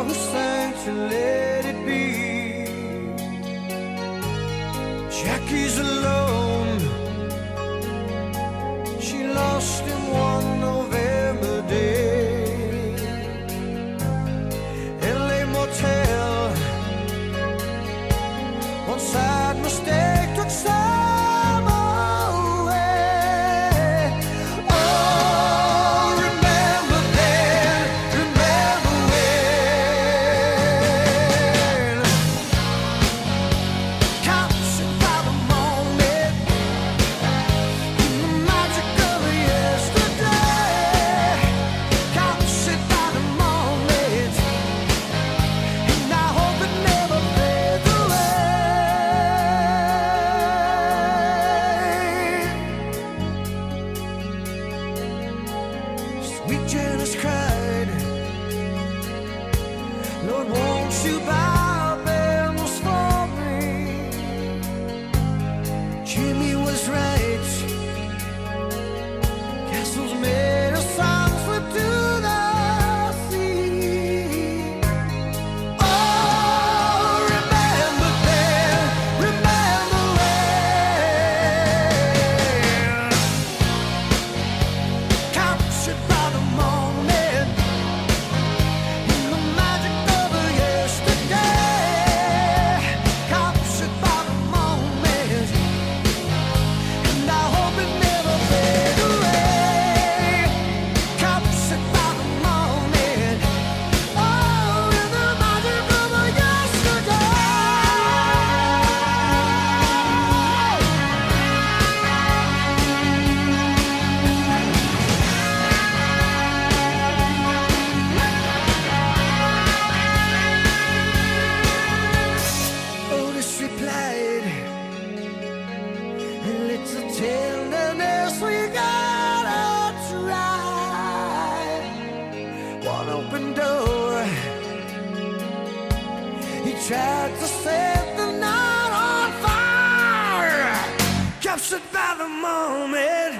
who sang to let it be. Jackie's alone, she lost him one November day. LA Motel, one sad mistake took some away. Oh, remember then, remember when. Captured by the moment, in the magic of yesterday. Captured by the moment, and I hope it never fades away. Sweet Janice cried, Lord, won't you bow bells for me? Jimmy was right, castles made of songs slip to the sea. Oh, remember then, remember when. Captured by the moment, in the magic of yesterday. Captured by the moment, and I hope it never fades away. Captured by the moment, oh, in the magic of yesterday. Otis replied, a little tenderness we gotta try. One open door, he tried to set the night on fire. Captured by the moment,